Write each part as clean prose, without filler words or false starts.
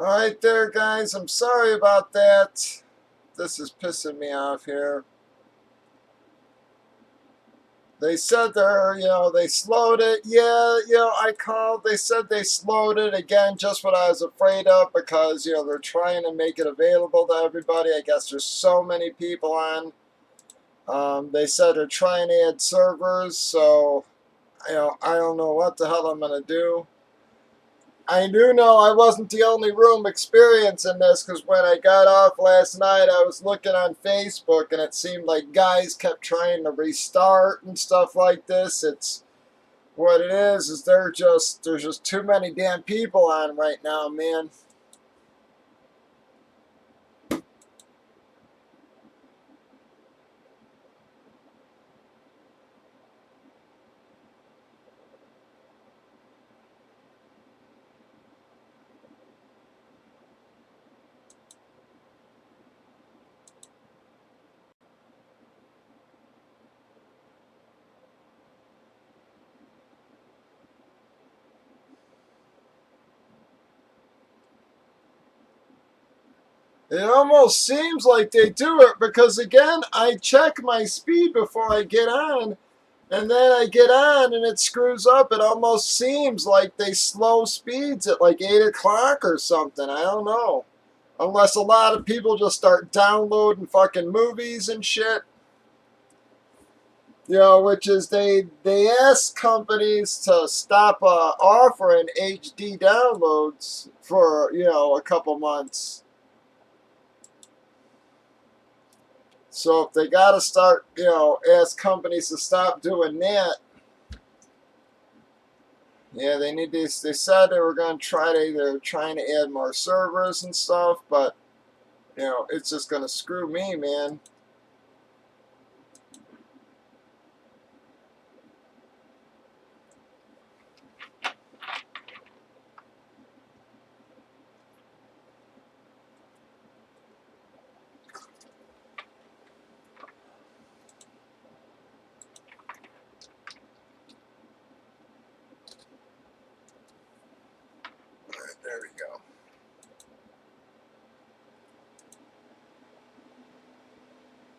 Alright there, guys. I'm sorry about that. This is pissing me off here. They said they slowed it. Yeah, I called. They said they slowed it. Again, just what I was afraid of because, they're trying to make it available to everybody. I guess there's so many people on. They said they're trying to add servers, so, I don't know what the hell I'm going to do. I do know I wasn't the only room experiencing this because when I got off last night, I was looking on Facebook and it seemed like guys kept trying to restart and stuff like this. It's what it is there's just too many damn people on right now, man. It almost seems like they do it because, again, I check my speed before I get on, and then I get on and it screws up. It almost seems like they slow speeds at like 8 o'clock or something. I don't know. Unless a lot of people just start downloading fucking movies and shit. Which is they ask companies to stop offering HD downloads for, a couple months. So if they got to start, ask companies to stop doing that, yeah, they need this. They said they were going to they're trying to add more servers and stuff, but, it's just going to screw me, man. All right, there we go.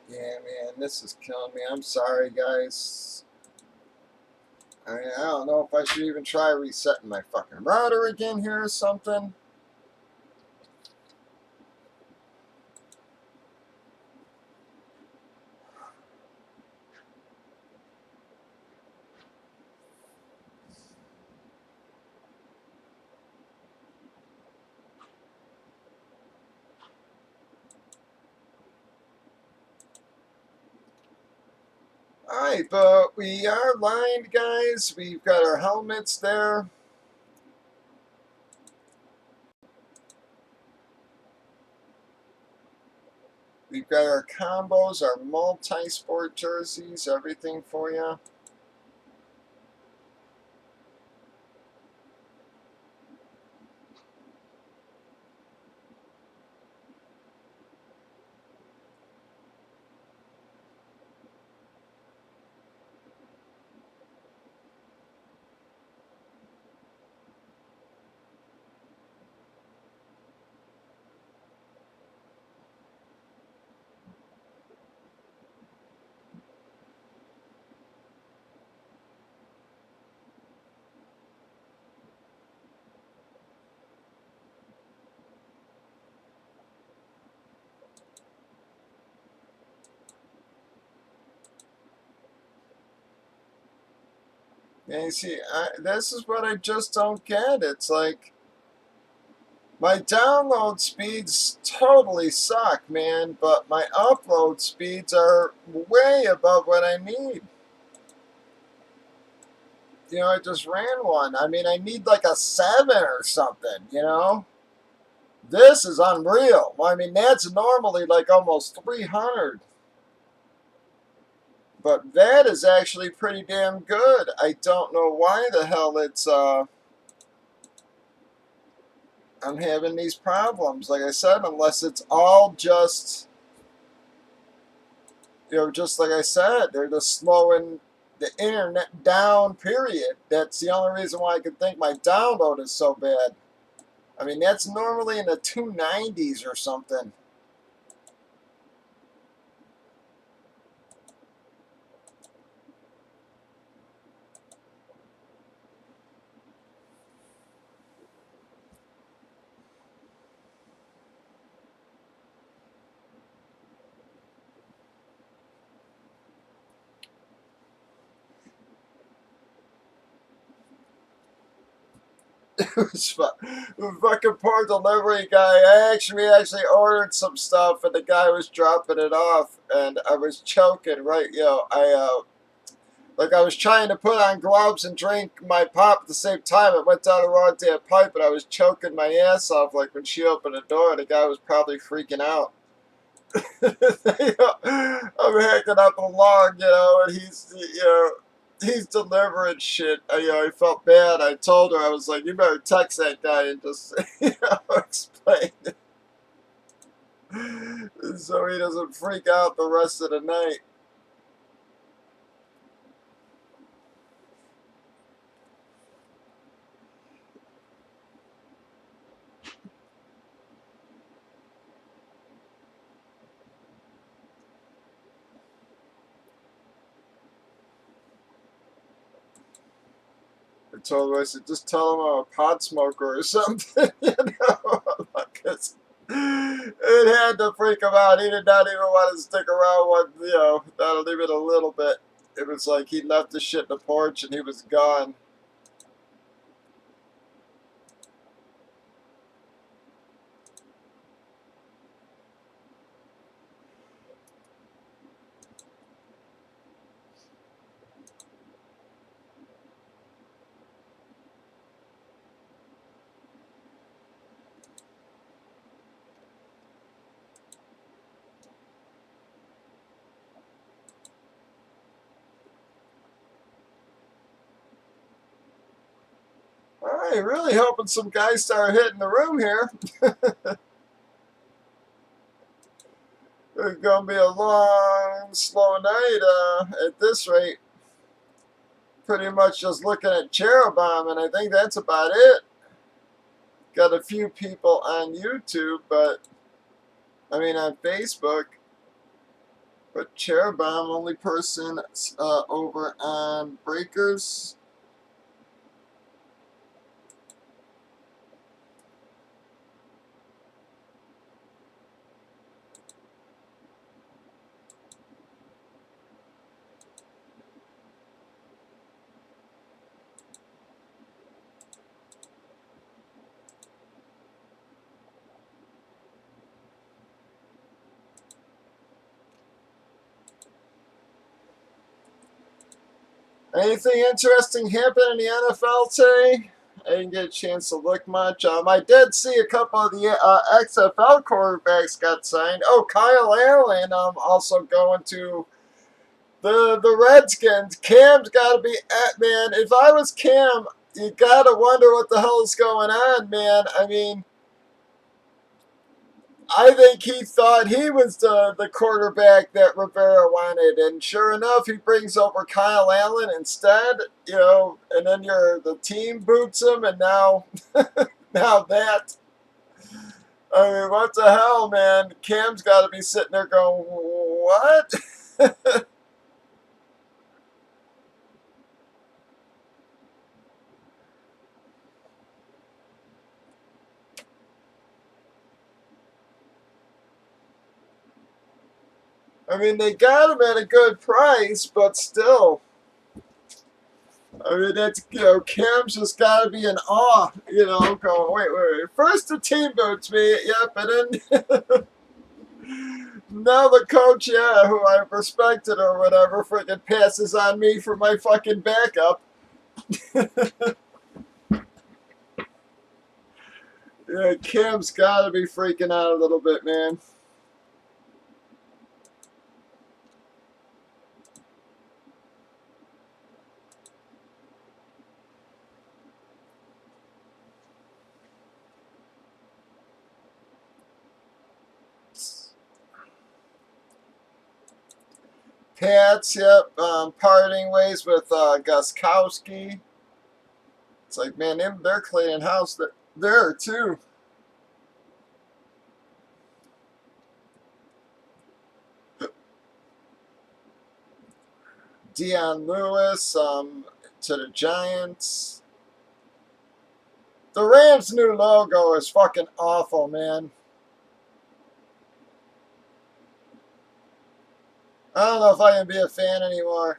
Yeah, man, this is killing me. I'm sorry, guys. I don't know if I should even try resetting my fucking router again here or something. Alright, but we are lined, guys. We've got our helmets there. We've got our combos, our multi-sport jerseys, everything for you. And you see, this is what I just don't get. It's like, my download speeds totally suck, man, but my upload speeds are way above what I need. I just ran one. I mean, I need like a 7 or something. This is unreal. I mean, that's normally like almost 300. But that is actually pretty damn good. I don't know why the hell I'm having these problems. Like I said, unless it's all just, just like I said, they're just slowing the internet down, period. That's the only reason why I could think my download is so bad. I mean, that's normally in the 290s or something. It was the fucking poor delivery guy. We actually ordered some stuff, and the guy was dropping it off, and I was choking. Right, like I was trying to put on gloves and drink my pop at the same time. It went down the wrong damn pipe, and I was choking my ass off. Like when she opened the door, the guy was probably freaking out. I'm hacking up along, and he's delivering shit. I felt bad. I told her, I was like, you better text that guy and just, explain it so he doesn't freak out the rest of the night. I told her, I said, just tell him I'm a pot smoker or something, because it had to freak him out. He did not even want to stick around not even a little bit. It was like he left the shit in the porch and he was gone. All right, really hoping some guys start hitting the room here. It's gonna be a long, slow night at this rate. Pretty much just looking at Cherubim, and I think that's about it. Got a few people on YouTube, on Facebook. But Cherubim, only person over on Breakers. Anything interesting happen in the NFL today? I didn't get a chance to look much. I did see a couple of the XFL quarterbacks got signed. Oh, Kyle Allen also going to the Redskins. Cam's got to be at, man. If I was Cam, you got to wonder what the hell is going on, man. I think he thought he was the quarterback that Rivera wanted, and sure enough, he brings over Kyle Allen instead. And then the team boots him, and now now that. I mean, what the hell, man? Cam's got to be sitting there going, what? I mean, they got him at a good price, but still. I mean, Cam's just got to be in awe, going, wait. First the team boots me, yep, and then now the coach, yeah, who I respected or whatever, freaking passes on me for my fucking backup. Yeah, Cam's got to be freaking out a little bit, man. Pats, yep, parting ways with Guskowski. It's like, man, they're cleaning house. There too. Dion Lewis to the Giants. The Rams' new logo is fucking awful, man. I don't know if I can be a fan anymore.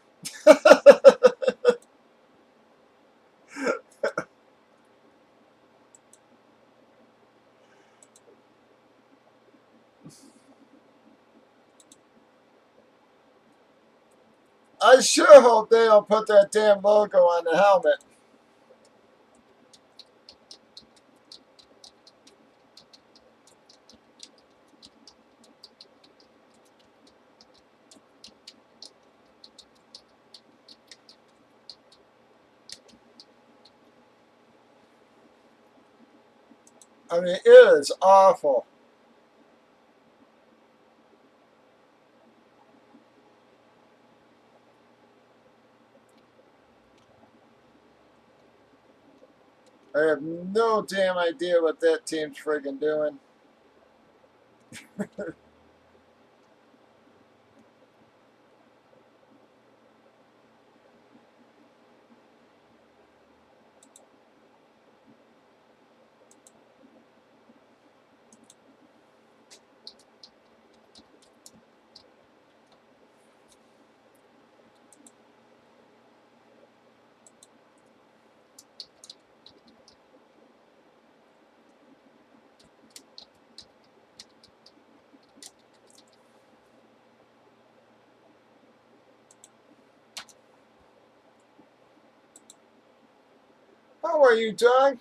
I sure hope they don't put that damn logo on the helmet. I mean, it is awful. I have no damn idea what that team's friggin' doing. How are you, Doug?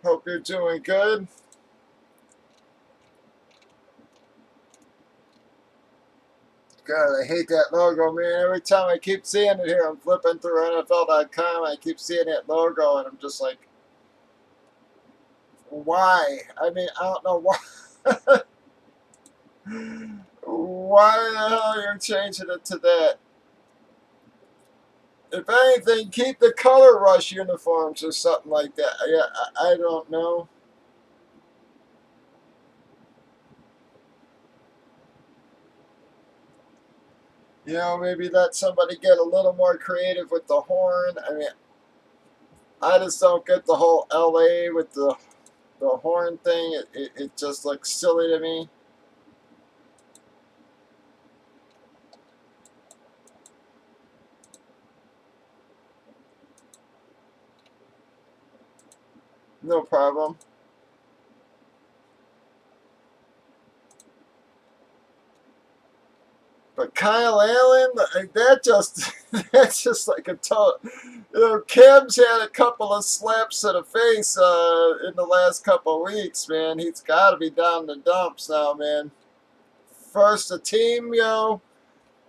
Hope you're doing good. God, I hate that logo, man. Every time I keep seeing it here, I'm flipping through NFL.com. I keep seeing that logo, and I'm just like, why? I mean, I don't know why. Why the hell you're changing it to that? If anything, keep the color rush uniforms or something like that. Yeah, I don't know. You know, maybe let somebody get a little more creative with the horn. I mean, I just don't get the whole LA with the horn thing. It just looks silly to me. No problem. But Kyle Allen, that just that's just like a total. You know, Kim's had a couple of slaps to the face in the last couple of weeks, man. He's got to be down in the dumps now, man. First, the team,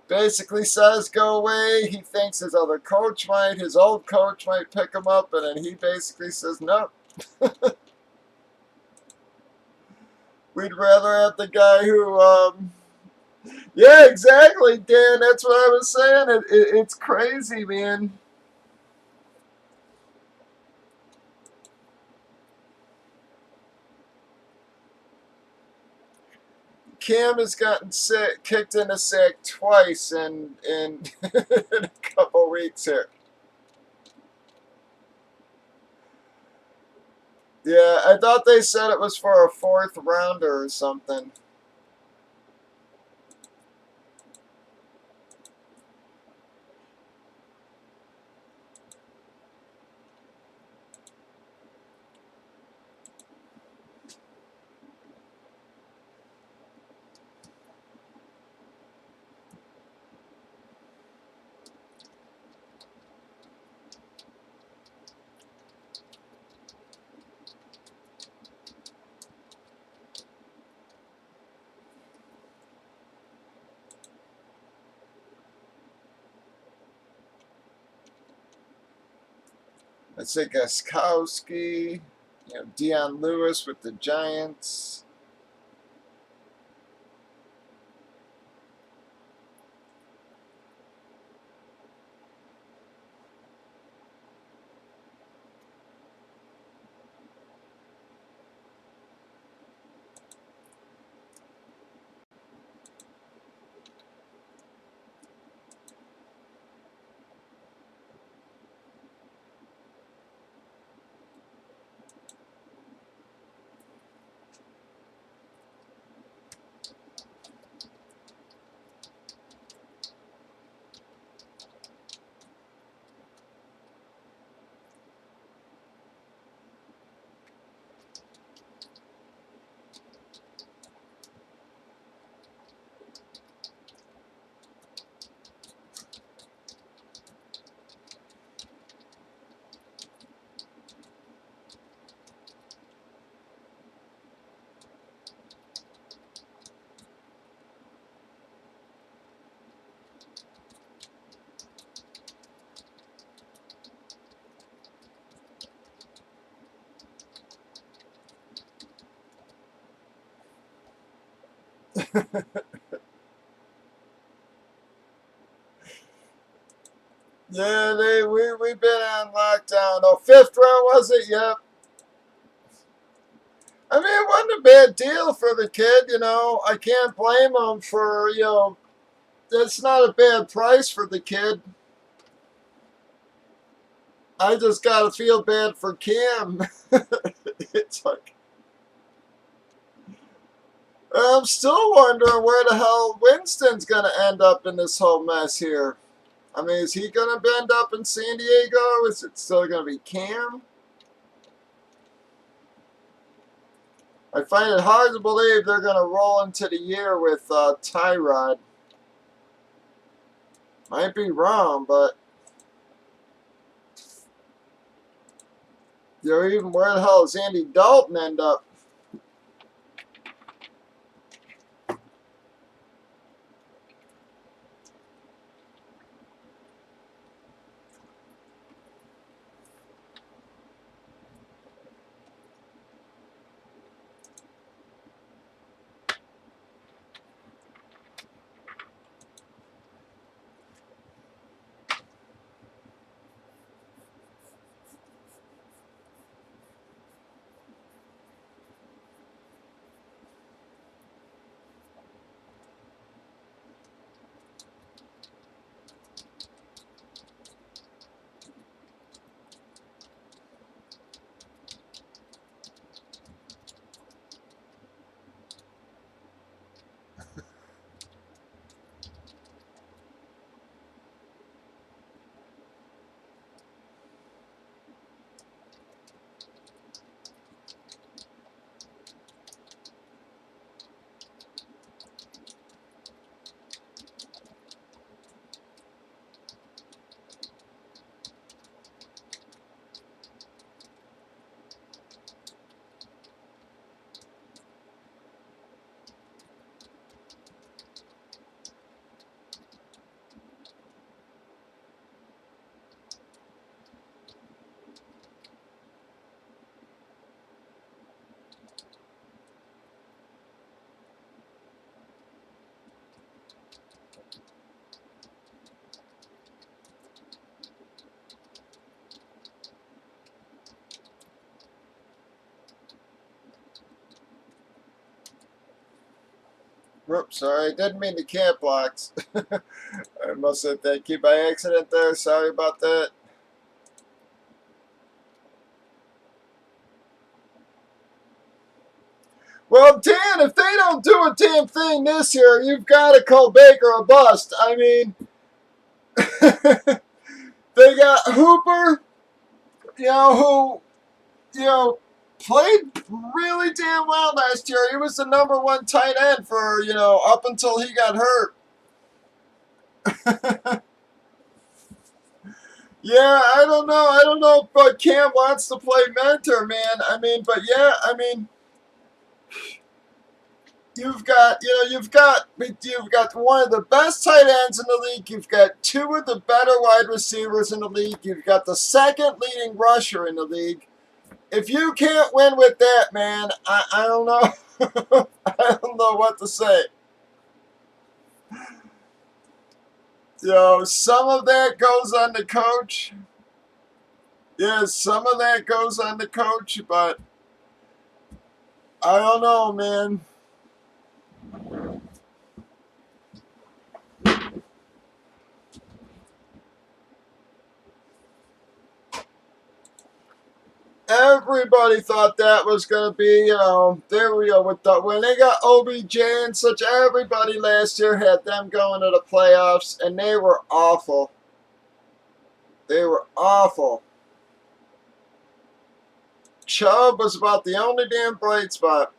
basically says go away. He thinks his old coach might pick him up, and then he basically says no. We'd rather have the guy who, yeah, exactly, Dan. That's what I was saying. It's crazy, man. Cam has gotten kicked in the sack twice in in a couple weeks here. Yeah, I thought they said it was for a fourth rounder or something. Let's say Gostkowski, Deion Lewis with the Giants. Yeah, we've been on lockdown. Oh, fifth round was it? Yep. I mean, it wasn't a bad deal for the kid. I can't blame him for That's not a bad price for the kid. I just gotta feel bad for Cam. It's like I'm still wondering where the hell Winston's gonna end up in this whole mess here. I mean, is he gonna end up in San Diego? Is it still gonna be Cam? I find it hard to believe they're gonna roll into the year with Tyrod. Might be wrong, but even where the hell does Andy Dalton end up? Whoops, sorry, I didn't mean to camp blocks. I must have that key by accident there. Sorry about that. Well, Dan, if they don't do a damn thing this year, you've got to call Baker a bust. I mean, they got Hooper, who, played really damn well last year. He was the number one tight end for, up until he got hurt. Yeah, I don't know. I don't know if Cam wants to play mentor, man. I mean, but yeah, I mean, you've got one of the best tight ends in the league. You've got two of the better wide receivers in the league. You've got the second leading rusher in the league. If you can't win with that, man, I don't know. I don't know what to say. Some of that goes on the coach. Yeah, some of that goes on the coach, but I don't know, man. Everybody thought that was going to be, there we go. When they got OBJ and such, everybody last year had them going to the playoffs, and they were awful. They were awful. Chubb was about the only damn bright spot.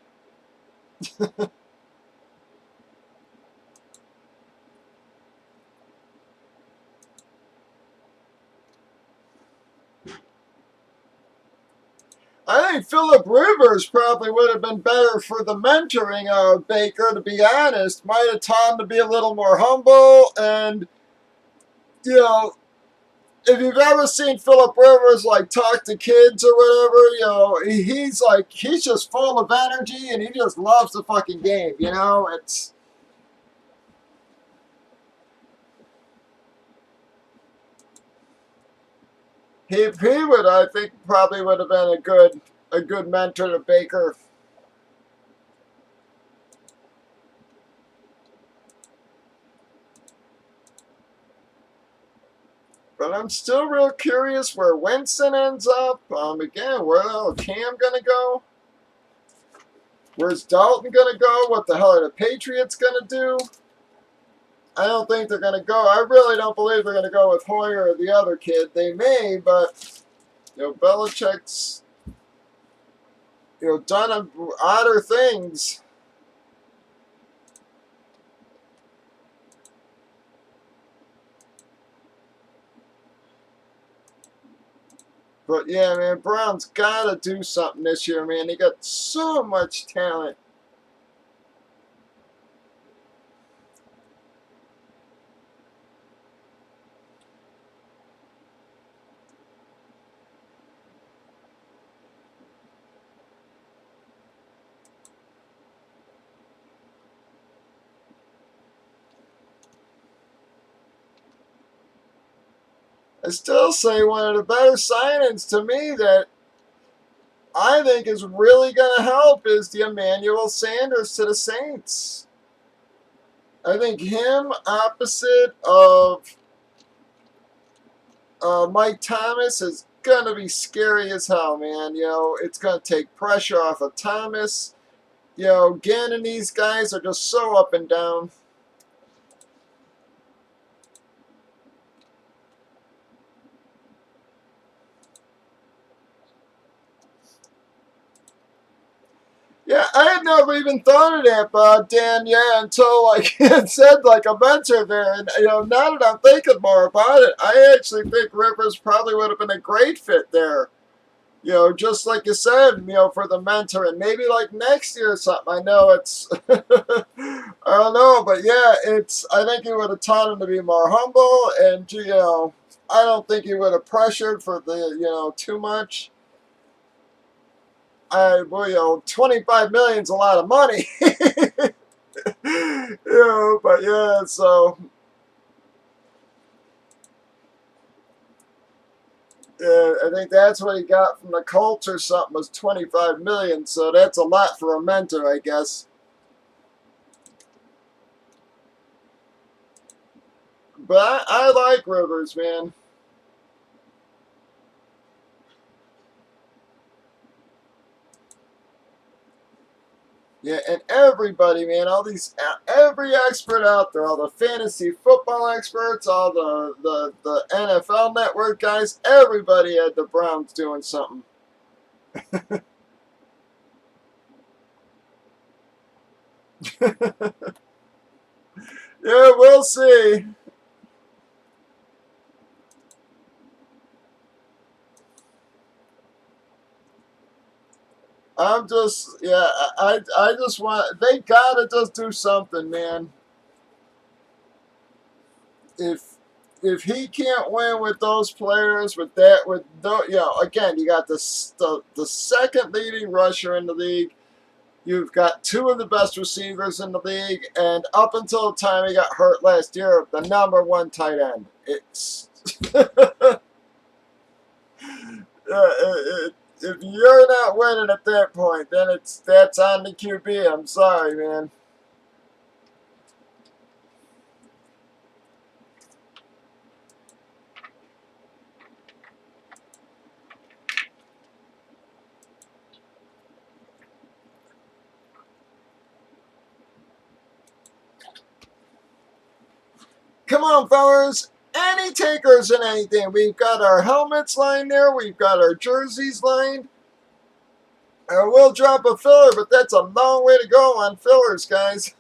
I think Philip Rivers probably would have been better for the mentoring of Baker, to be honest. Might have taught him to be a little more humble. And, you know, if you've ever seen Philip Rivers, like, talk to kids or whatever, he's just full of energy and he just loves the fucking game, It's. He would, I think, probably would have been a good mentor to Baker. But I'm still real curious where Winston ends up. Again, where the hell is Cam going to go? Where's Dalton going to go? What the hell are the Patriots going to do? I don't think they're going to go. I really don't believe they're going to go with Hoyer or the other kid. They may, but, Belichick's, done odder things. But yeah, man, Brown's got to do something this year, man. They got so much talent. I still say one of the better signings to me that I think is really going to help is the Emmanuel Sanders to the Saints. I think him opposite of Mike Thomas is going to be scary as hell, man. It's going to take pressure off of Thomas. Gann and these guys are just so up and down. Yeah, I had never even thought of that, Dan, until, it said, a mentor there. And, now that I'm thinking more about it, I actually think Rivers probably would have been a great fit there. Just like you said, for the mentor. And maybe, next year or something. I know it's, I don't know, but yeah, I think he would have taught him to be more humble. And, I don't think he would have pressured for too much. 25 million's a lot of money. But yeah, so yeah, I think that's what he got from the Colts or something was 25 million. So that's a lot for a mentor, I guess. But I like Rivers, man. Yeah, and everybody, man, every expert out there, all the fantasy football experts, all the NFL Network guys, everybody had the Browns doing something. Yeah, we'll see. I'm just, yeah, I just want, they gotta just do something, man. If if he can't win with those players, with that, with you know, again, you got the second leading rusher in the league. You've got two of the best receivers in the league, and up until the time he got hurt last year, the number one tight end. It's if you're not winning at that point, then that's on the QB. I'm sorry, man. Come on, fellas. Any takers in anything? We've got our helmets lined there. We've got our jerseys lined. We'll drop a filler, but that's a long way to go on fillers, guys.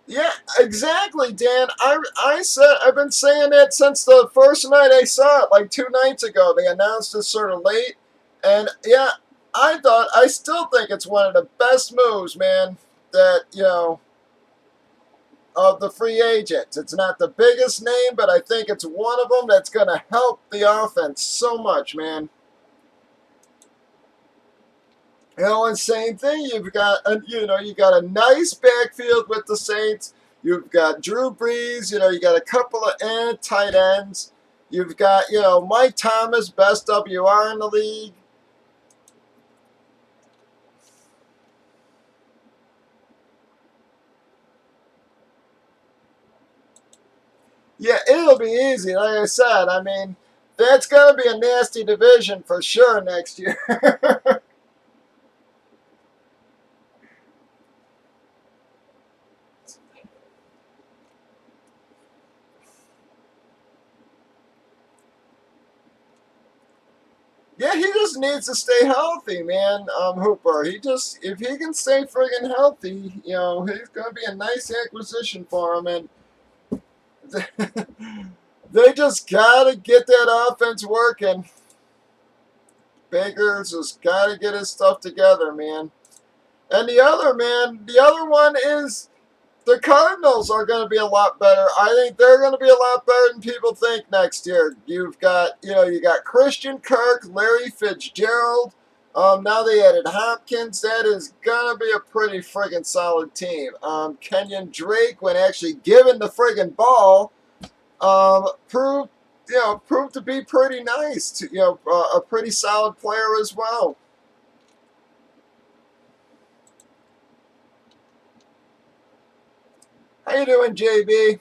Yeah, exactly, Dan. I've been saying that since the first night I saw it, like 2 nights ago. They announced it sort of late, and yeah, I still think it's one of the best moves, man. That of the free agents. It's not the biggest name, but I think it's one of them that's going to help the offense so much, man. And same thing. You got a nice backfield with the Saints. You've got Drew Brees. You got a couple of tight ends. You've got Mike Thomas, best WR in the league. Yeah, it'll be easy. Like I said, I mean, that's going to be a nasty division for sure next year. Yeah, he just needs to stay healthy, man. Hooper. If he can stay friggin' healthy, he's gonna be a nice acquisition for him. And they just gotta get that offense working. Baker's just gotta get his stuff together, man. And the other one is the Cardinals are going to be a lot better. I think they're going to be a lot better than people think next year. You got Christian Kirk, Larry Fitzgerald. Now they added Hopkins. That is going to be a pretty friggin' solid team. Kenyon Drake, when actually given the friggin' ball, proved to be pretty nice. A pretty solid player as well. How you doing, JB?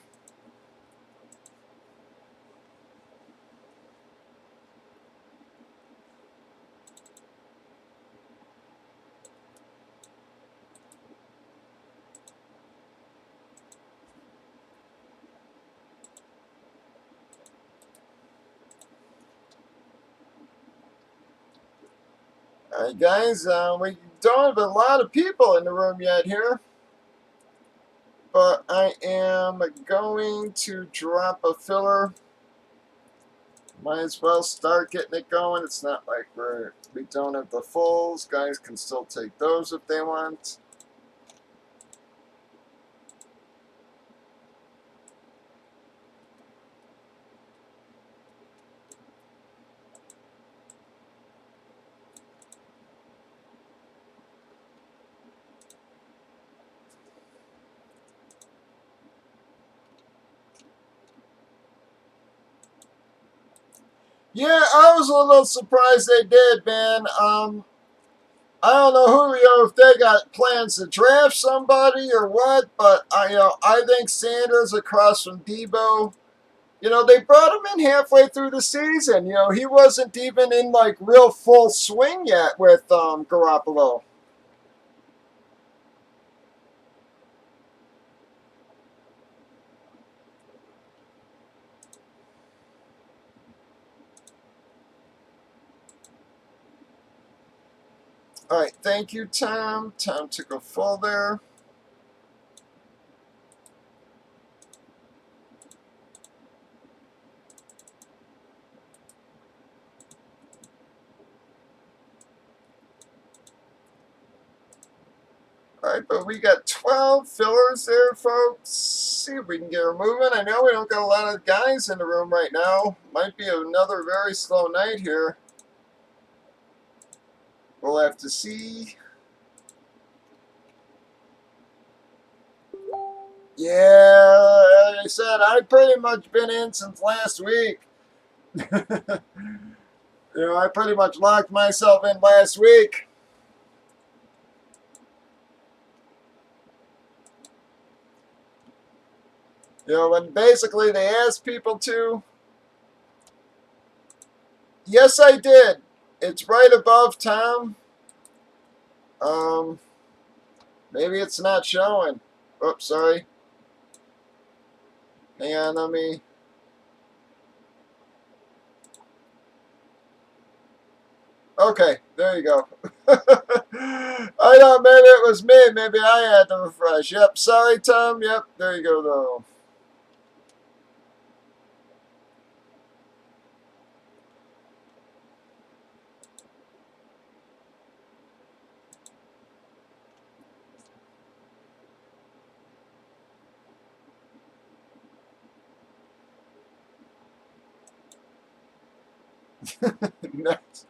All right, guys, we don't have a lot of people in the room yet here, but I am going to drop a filler. Might as well start getting it going. It's not like we don't have the fulls. Guys can still take those if they want. Yeah, I was a little surprised they did, man. I don't know Julio if they got plans to draft somebody or what, but I think Sanders across from Debo. They brought him in halfway through the season. He wasn't even in like real full swing yet with Garoppolo. All right, thank you, Tom. Tom took a full there. Alright, but we got 12 fillers there, folks. See if we can get her moving. I know we don't got a lot of guys in the room right now. Might be another very slow night here. We'll have to see. Yeah, like I said, I've pretty much been in since last week. I pretty much locked myself in last week. When basically they asked people to. Yes, I did. It's right above Tom. Maybe it's not showing. Oops, sorry. Hang on, let me. Okay, there you go. I thought maybe it was me. Maybe I had to refresh. Yep, sorry, Tom. Yep, there you go, though. Next.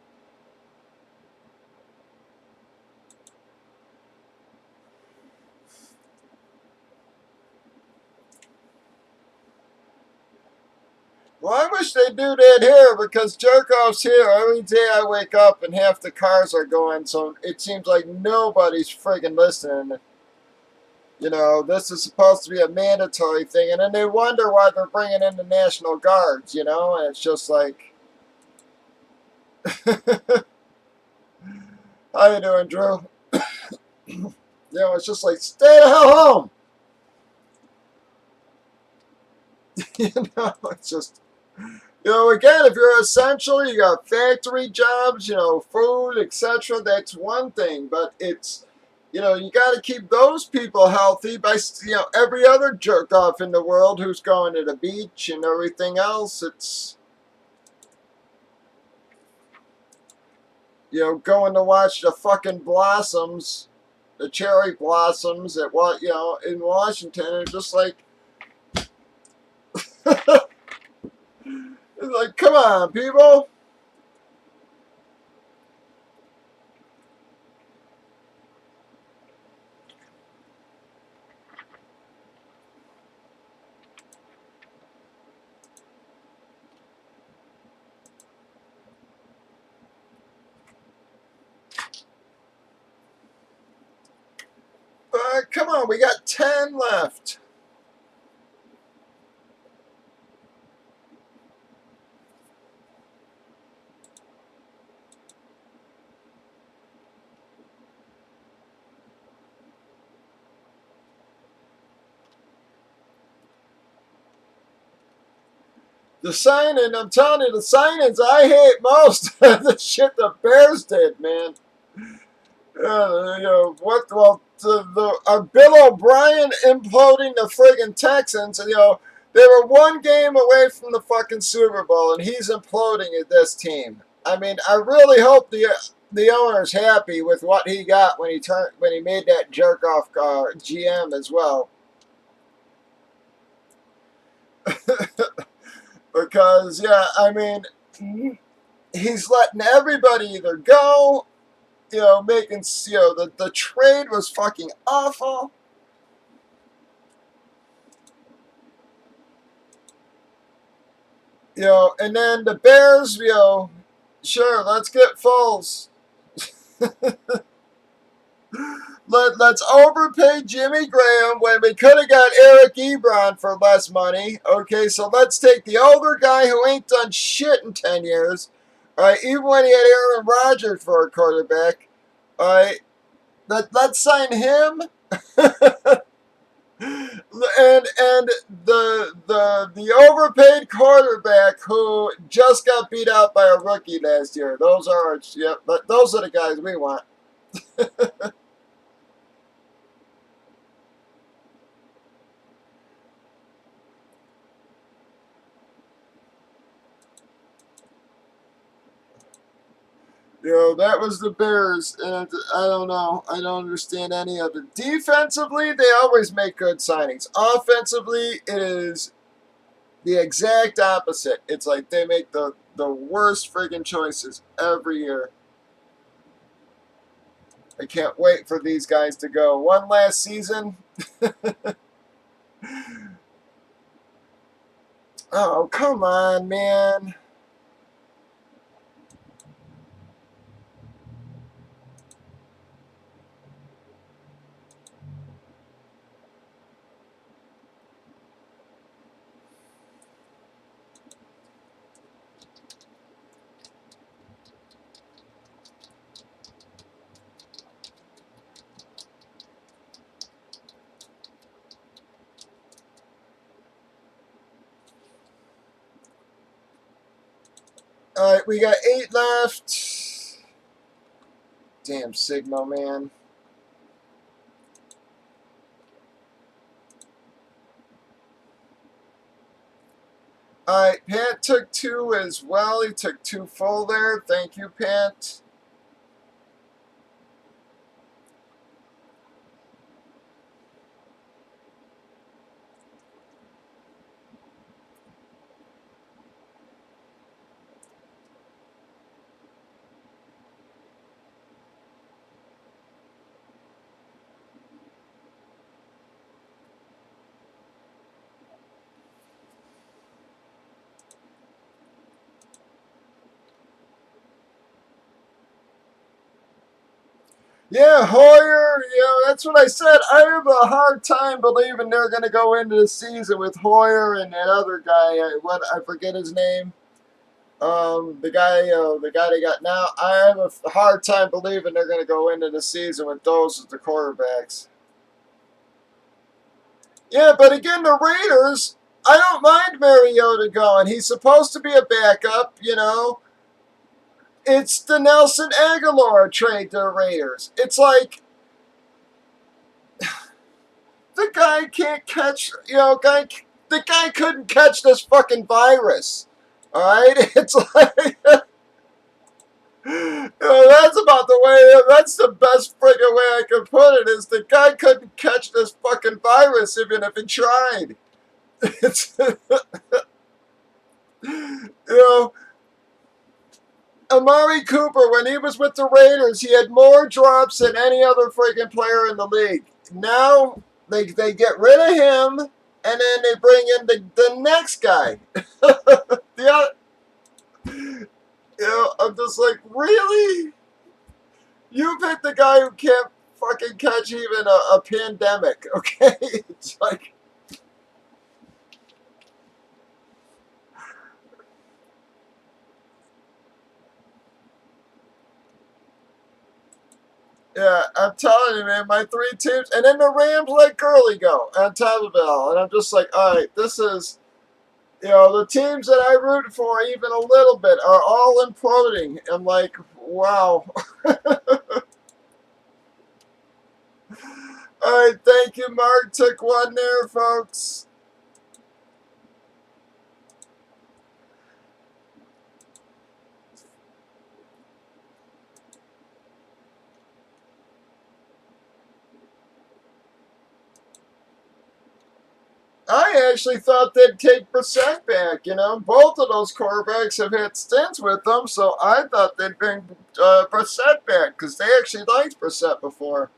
Well, I wish they'd do that here because Jerkoff's here every day I wake up and half the cars are going, so it seems like nobody's friggin' listening. This is supposed to be a mandatory thing, and then they wonder why they're bringing in the National Guards, and it's just like, how you doing, Drew? It's just like, stay the hell home. It's just, again, if you're essential, you got factory jobs, food, etc. That's one thing, but it's, you got to keep those people healthy by, every other jerk off in the world who's going to the beach and everything else. It's, going to watch the fucking blossoms, the cherry blossoms at what, in Washington, and just like, it's like, come on, people. Come on, we got 10 left. The signing, I'm telling you, the signings I hate most. The shit the Bears did, man. What? Well, Bill O'Brien imploding the friggin' Texans, and they were one game away from the fucking Super Bowl, and he's imploding at this team. I mean, I really hope the owner's happy with what he got when he made that jerk off GM as well. Because I mean, he's letting everybody either go, making the trade was fucking awful. And then the Bears, sure, let's get Foles. Let's overpay Jimmy Graham when we could have got Eric Ebron for less money. Okay, so let's take the older guy who ain't done shit in 10 years. All right, even when he had Aaron Rodgers for a quarterback. All right, let's sign him. and the overpaid quarterback who just got beat out by a rookie last year. Those are those are the guys we want. That was the Bears, and I don't know. I don't understand any of it. Defensively, they always make good signings. Offensively, it is the exact opposite. It's like they make the worst friggin' choices every year. I can't wait for these guys to go. One last season. Oh, come on, man. All right, we got 8 left. Damn Sigma, man. All right, Pat took 2 as well. He took 2 full there. Thank you, Pat. Yeah, Hoyer, that's what I said. I have a hard time believing they're going to go into the season with Hoyer and that other guy. I forget his name. The guy they got now. I have a hard time believing they're going to go into the season with those as the quarterbacks. Yeah, but again, the Raiders, I don't mind Mariota going. He's supposed to be a backup. It's the Nelson Aguilar trade to the Raiders. It's like the guy can't catch, the guy couldn't catch this fucking virus. All right? It's like, that's about the way, that's the best friggin' way I can put it, is the guy couldn't catch this fucking virus even if he tried. It's, you know, Amari Cooper, when he was with the Raiders, he had more drops than any other freaking player in the league. Now they get rid of him, and then they bring in the next guy. the I'm just like, really? You picked the guy who can't fucking catch even a pandemic, okay? It's like, yeah, I'm telling you, man, my 3 teams, and then the Rams let Gurley go on top of it all, and I'm just like, all right, this is, the teams that I root for even a little bit are all imploding. I'm like, wow. All right, thank you, Mark. Took 1 there, folks. I actually thought they'd take Brissett back. Both of those quarterbacks have had stints with them, so I thought they'd bring Brissett back because they actually liked Brissett before.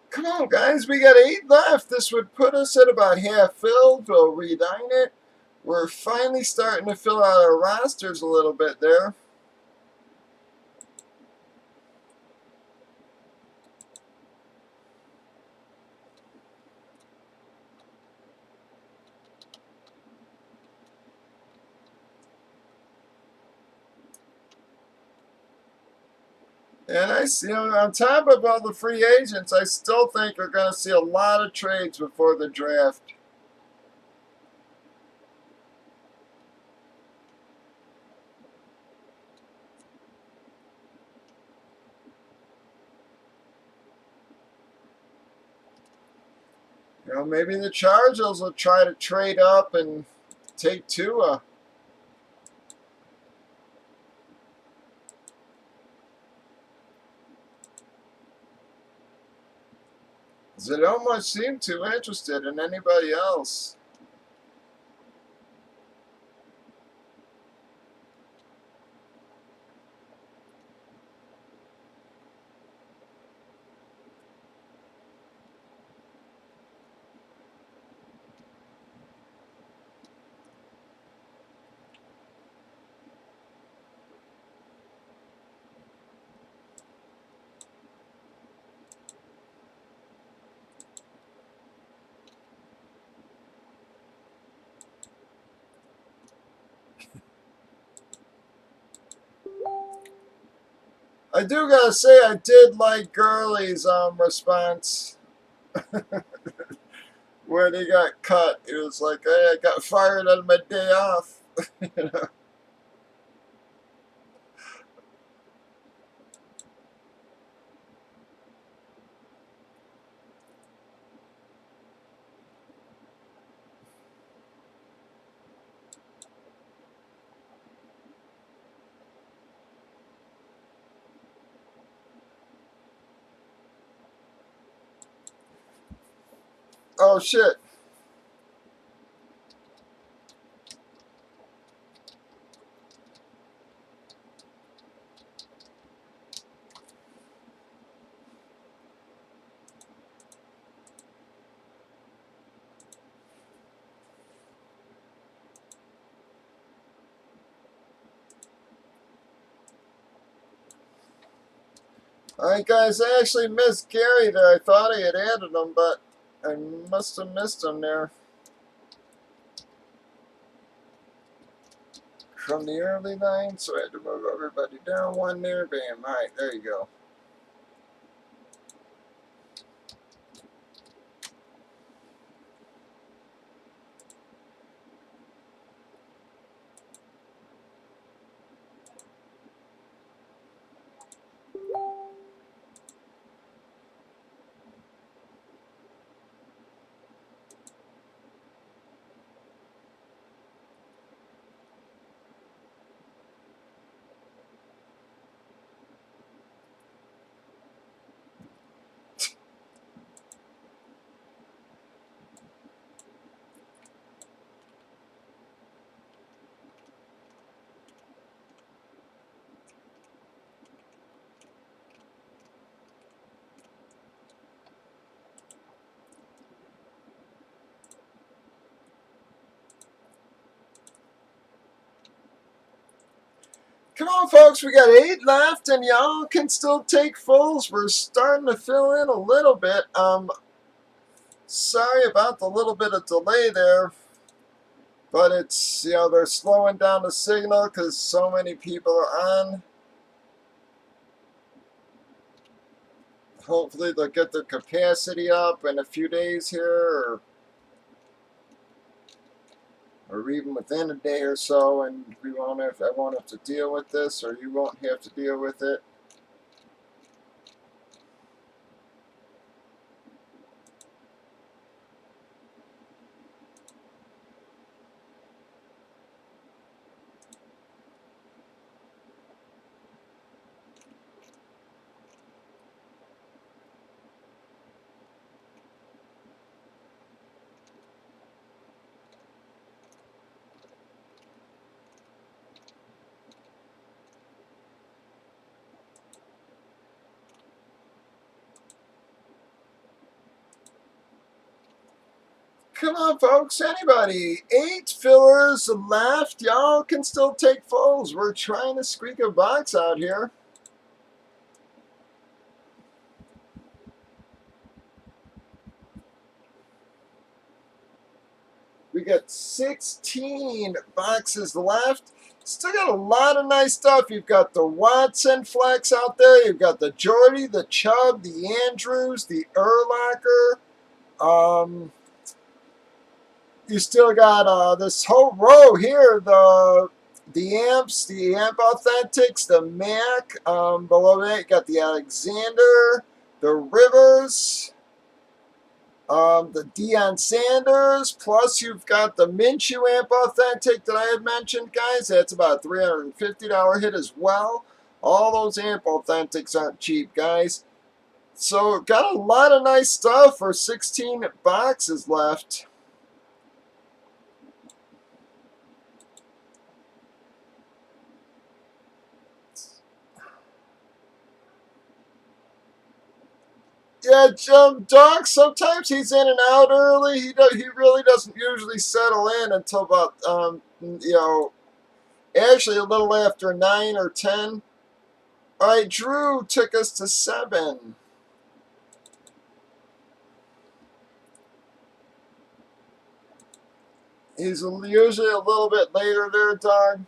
Come on, guys, we got 8 left. This would put us at about half filled. We'll redine it. We're finally starting to fill out our rosters a little bit there. And I see, on top of all the free agents, I still think we're going to see a lot of trades before the draft. Maybe the Chargers will try to trade up and take Tua. 'Cause they don't much seem too interested in anybody else. I do gotta say, I did like Gurley's response when he got cut. He was like, "Hey, I got fired on my day off." you know? Oh shit! All right, guys, I actually missed Gary there. I thought I had added him, but I must have missed him there. From the early line, so I had to move everybody down one there. Bam. All right, there you go. Come on, folks, we got 8 left, and y'all can still take fulls. We're starting to fill in a little bit. Sorry about the little bit of delay there, but it's, they're slowing down the signal because so many people are on. Hopefully they'll get their capacity up in a few days here, or even within a day or so, and I won't have to deal with this, or you won't have to deal with it. Come on, folks. Anybody? 8 fillers left. Y'all can still take fulls. We're trying to squeak a box out here. We got 16 boxes left. Still got a lot of nice stuff. You've got the Watson Flex out there. You've got the Jordy, the Chubb, the Andrews, the Urlacher. You still got this whole row here. The Amps, the Amp Authentics, the Mac. Below that, you got the Alexander, the Rivers. The Deion Sanders, plus you've got the Minshew Amp Authentic that I had mentioned, guys. That's about a $350 hit as well. All those Amp Authentics aren't cheap, guys. So got a lot of nice stuff for 16 boxes left. Yeah, Doc, sometimes he's in and out early. He really doesn't usually settle in until about, actually a little after 9 or 10. All right, Drew took us to 7. He's usually a little bit later there, Doug.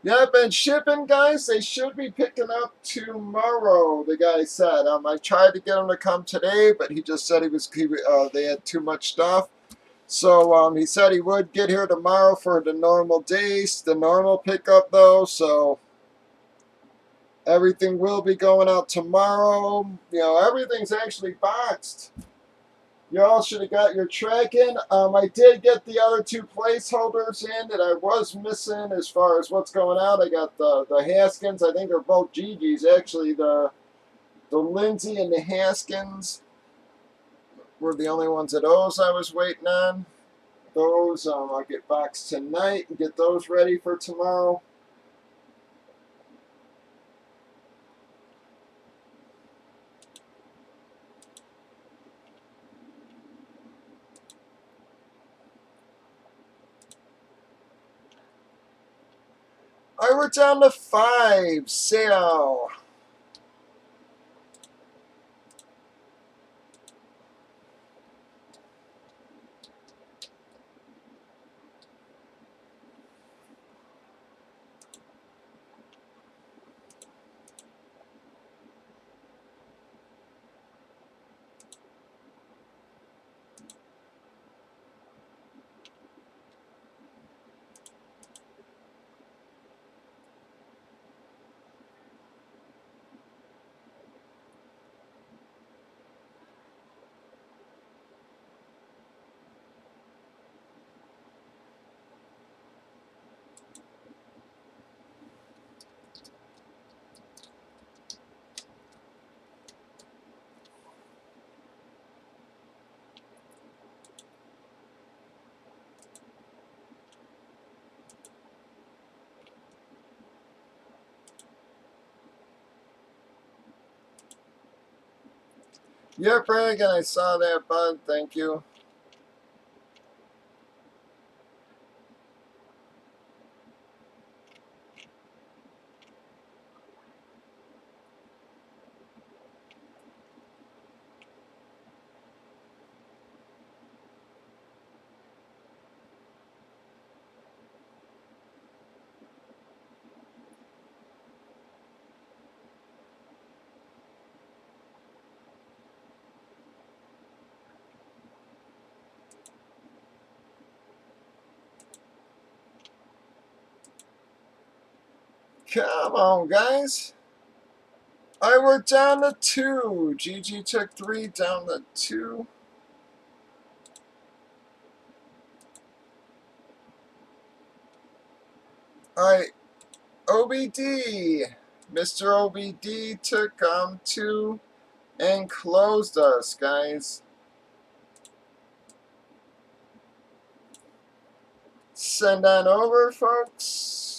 Yep, and shipping, guys, they should be picking up tomorrow, the guy said. I tried to get him to come today, but he just said they had too much stuff. So he said he would get here tomorrow for the normal days, the normal pickup, though. So everything will be going out tomorrow. Everything's actually boxed. You all should have got your tracking. I did get the other 2 placeholders in that I was missing as far as what's going out. I got the Haskins. I think they're both GGs. Actually, the Lindsey and the Haskins were the only ones of those I was waiting on. Those I'll get boxed tonight and get those ready for tomorrow. All right, we're down to 5. Sale. Yep, Reagan, I saw that, bud. Thank you. Come on, guys. All right, we're down to 2. GG took 3, down to 2. All right, OBD. Mr. OBD took 2 and closed us, guys. Send on over, folks.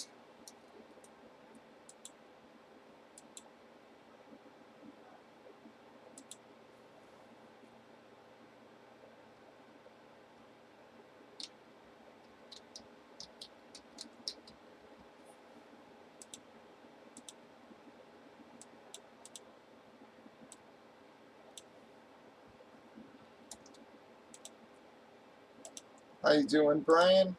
How you doing, Brian?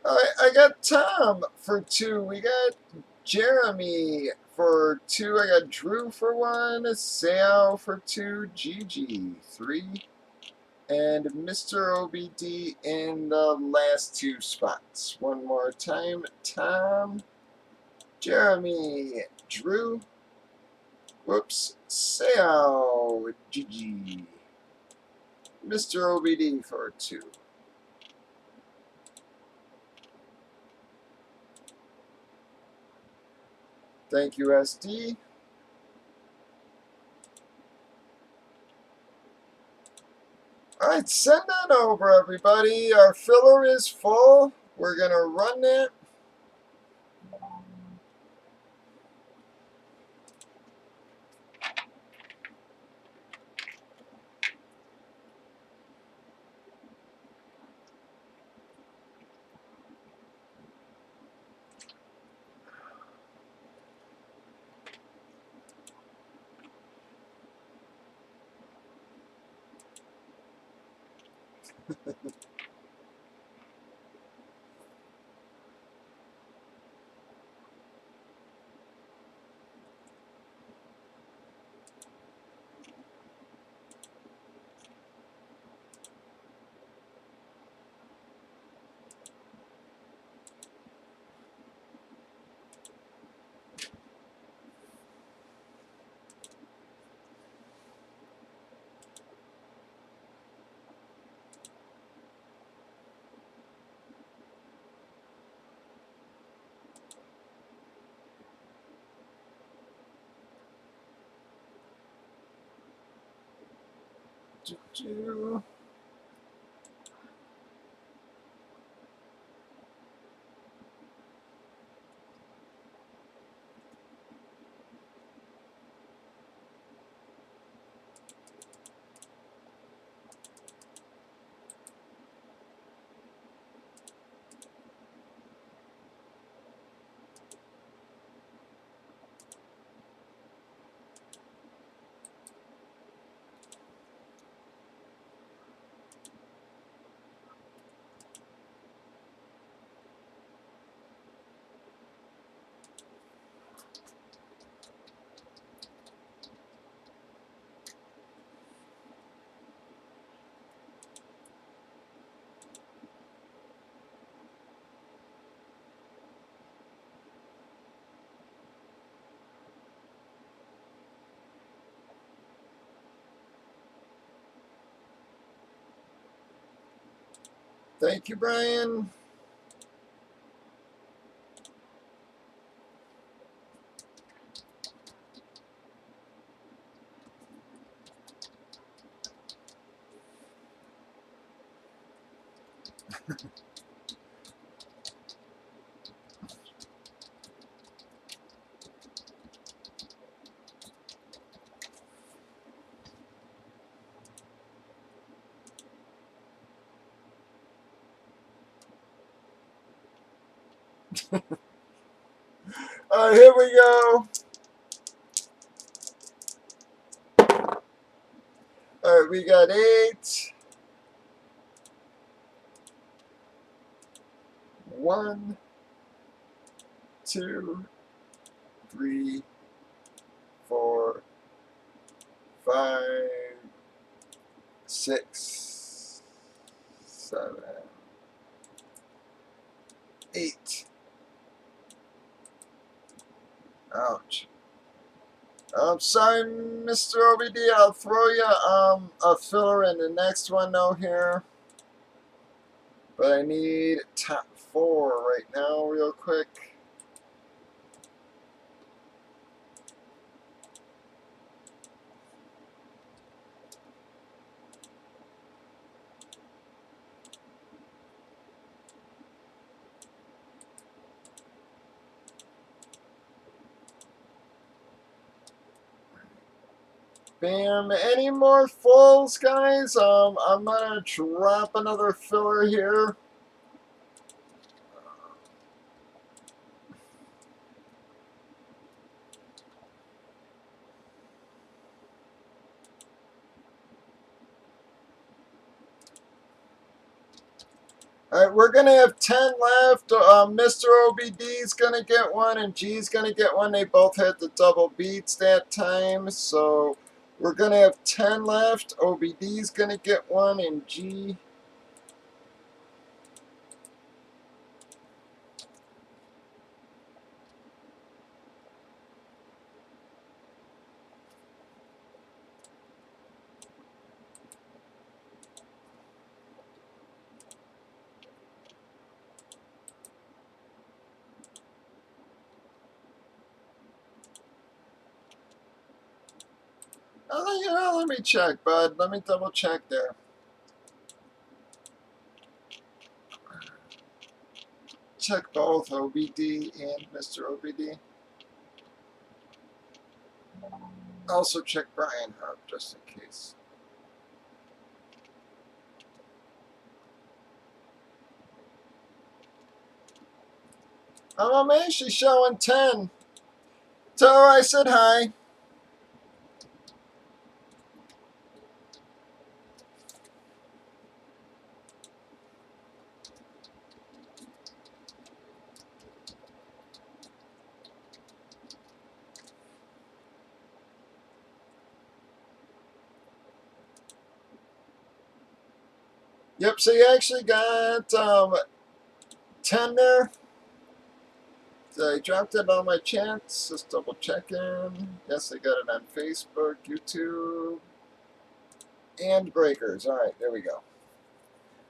I got Tom for 2. We got Jeremy for 2. I got Drew for 1. Sao for 2. Gigi 3. And Mr. OBD in the last 2 spots. One more time. Tom, Jeremy, Drew, whoops, Sao, Gigi, Mr. OBD for 2. Thank you, SD. Alright, send that over, everybody. Our filler is full. We're going to run it. Thank you, Brian. Alright, here we go. Alright, we got 8. 1, 2, 3, 4, 5, 6, 7, 8. Ouch. I'm sorry, Mr. OBD. I'll throw you a filler in the next one though here. But I need top 4 right now, real quick. Bam. Any more fulls, guys? I'm gonna drop another filler here. All right, we're going to have 10 left. Mr. OBD is going to get one, and G's going to get one. They both had the double beats that time, so we're going to have 10 left. OBD is going to get one, and G. Let me check, bud. Let me double check there. Check both OBD and Mr. OBD. Also check Brian Hub, just in case. I'm actually showing 10. Tell her I said hi. Yep, so you actually got 10 there. So I dropped it on my chats. Just double checking. Yes, I got it on Facebook, YouTube, and Breakers. All right, there we go.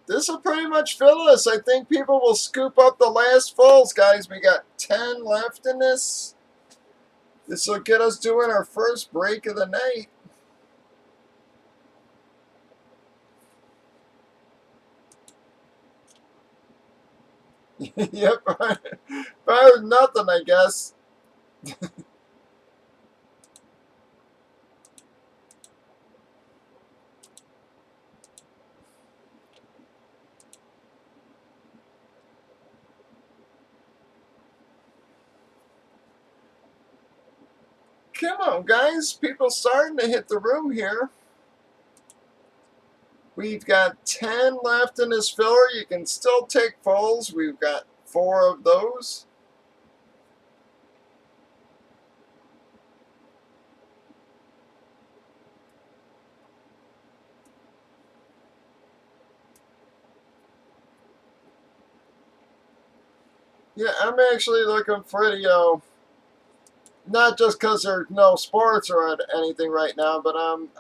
This will pretty much fill us. I think people will scoop up the last fulls, guys. We got 10 left in this. This will get us doing our first break of the night. Yep, better than nothing, I guess. Come on, guys. People starting to hit the room here. We've got 10 left in this filler. You can still take fulls. We've got 4 of those. Yeah, I'm actually looking for the, not just because there's no sports or anything right now, but I'm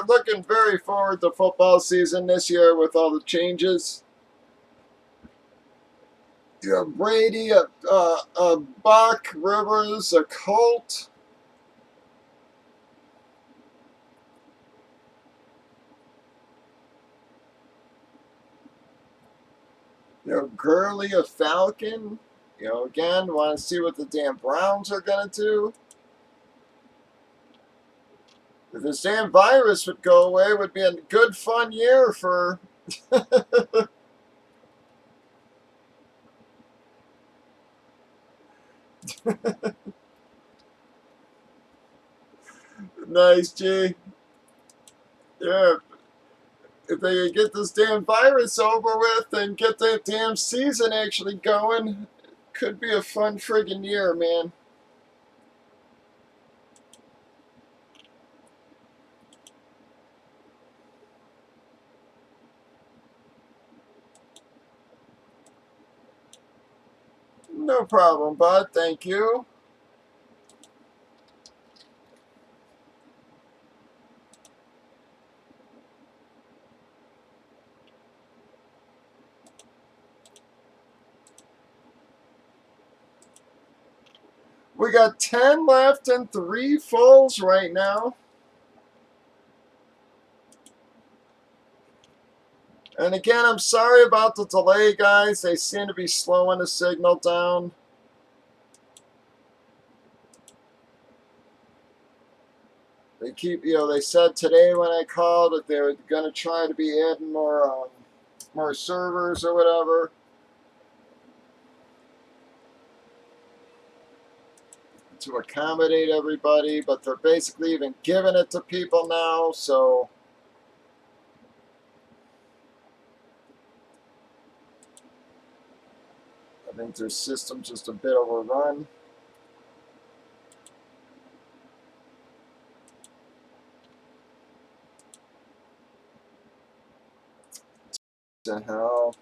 looking very forward to football season this year with all the changes. You know, Brady, Buck, Rivers, a Colt. You know, Gurley, a Falcon. You know, again, want to see what the damn Browns are going to do. If this damn virus would go away, it would be a good, fun year for... Nice, G. Yeah, if they could get this damn virus over with and get that damn season actually going, could be a fun friggin' year, man. No problem, bud. Thank you. We got 10 left and 3 fulls right now. And again, I'm sorry about the delay, guys. They seem to be slowing the signal down. They keep, they said today when I called that they were going to try to be adding more servers or whatever to accommodate everybody, but they're basically even giving it to people now, so think their system's just a bit overrun. What the hell?